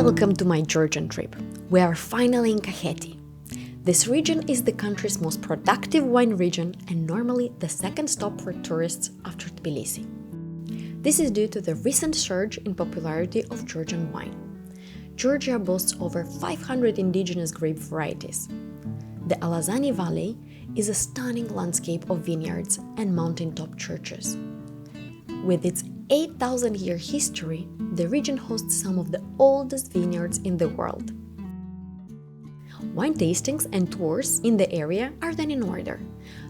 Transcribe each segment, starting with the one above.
Welcome to my Georgian trip. We are finally in Kakheti. This region is the country's most productive wine region and normally the second stop for tourists after Tbilisi. This is due to the recent surge in popularity of Georgian wine. Georgia boasts over 500 indigenous grape varieties. The Alazani Valley is a stunning landscape of vineyards and mountaintop churches. With its 8,000-year history, the region hosts some of the oldest vineyards in the world. Wine tastings and tours in the area are then in order,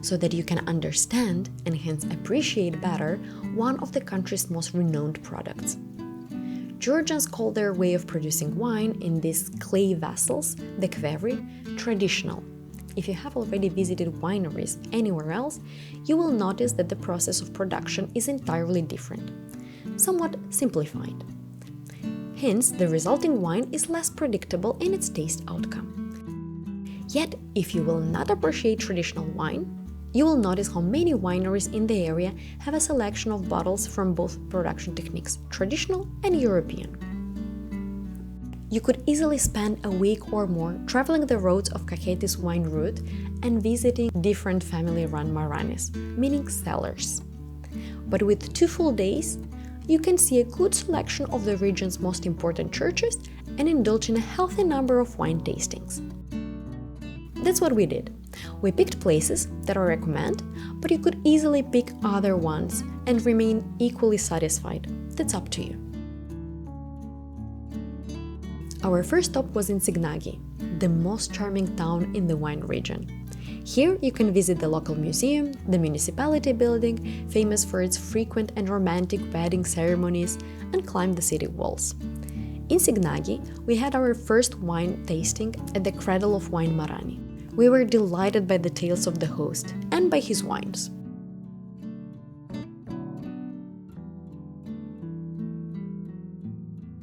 so that you can understand and hence appreciate better one of the country's most renowned products. Georgians call their way of producing wine in these clay vessels, the kvevri, traditional. If you have already visited wineries anywhere else, you will notice that the process of production is entirely different, somewhat simplified. Hence, the resulting wine is less predictable in its taste outcome. Yet, if you will not appreciate traditional wine, you will notice how many wineries in the area have a selection of bottles from both production techniques, traditional and European. You could easily spend a week or more traveling the roads of Kakheti's wine route and visiting different family-run maranis, meaning cellars. But with 2 full days, you can see a good selection of the region's most important churches and indulge in a healthy number of wine tastings. That's what we did. We picked places that I recommend, but you could easily pick other ones and remain equally satisfied. That's up to you. Our first stop was in Signagi, the most charming town in the wine region. Here you can visit the local museum, the municipality building, famous for its frequent and romantic wedding ceremonies, and climb the city walls. In Signagi, we had our first wine tasting at the Cradle of Wine Marani. We were delighted by the tales of the host and by his wines.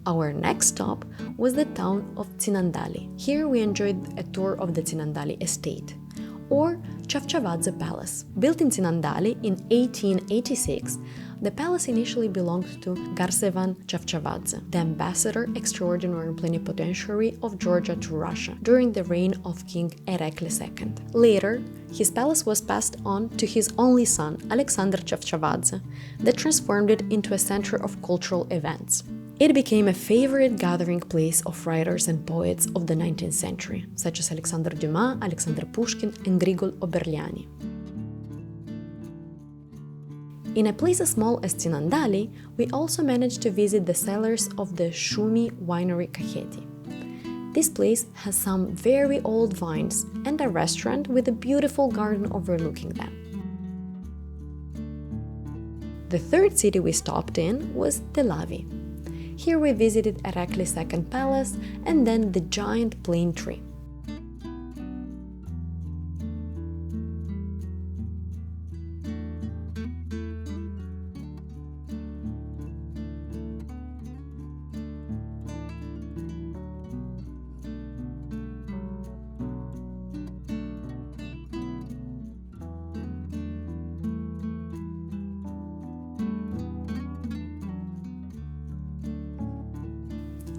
Our next stop was the town of Tsinandali. Here we enjoyed a tour of the Tsinandali estate, or Chavchavadze Palace. Built in Tsinandali in 1886, the palace initially belonged to Garsevan Chavchavadze, the ambassador extraordinary plenipotentiary of Georgia to Russia during the reign of King Erekli II. Later, his palace was passed on to his only son, Alexander Chavchavadze, that transformed it into a center of cultural events. It became a favorite gathering place of writers and poets of the 19th century, such as Alexander Dumas, Alexander Pushkin, and Grigol Oberliani. In a place as small as Tsinandali, we also managed to visit the cellars of the Shumi Winery Kakheti. This place has some very old vines and a restaurant with a beautiful garden overlooking them. The third city we stopped in was Telavi. Here we visited Erekli II Palace and then the giant plane tree.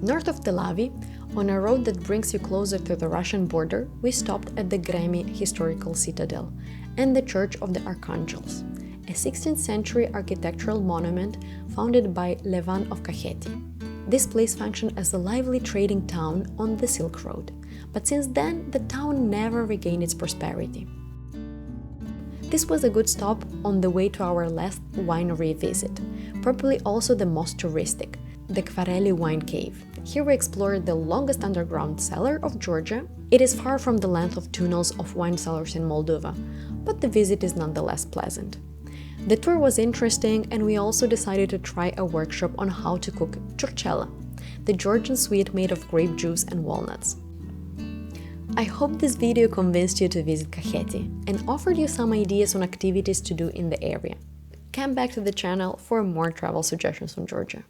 North of Telavi, on a road that brings you closer to the Russian border, we stopped at the Gremy Historical Citadel and the Church of the Archangels, a 16th century architectural monument founded by Levan of Kakheti. This place functioned as a lively trading town on the Silk Road, but since then the town never regained its prosperity. This was a good stop on the way to our last winery visit, probably also the most touristic, the Kvareli Wine Cave. Here we explored the longest underground cellar of Georgia. It is far from the length of tunnels of wine cellars in Moldova, but the visit is nonetheless pleasant. The tour was interesting, and we also decided to try a workshop on how to cook ciorcella, the Georgian sweet made of grape juice and walnuts. I hope this video convinced you to visit Kakheti and offered you some ideas on activities to do in the area. Come back to the channel for more travel suggestions on Georgia.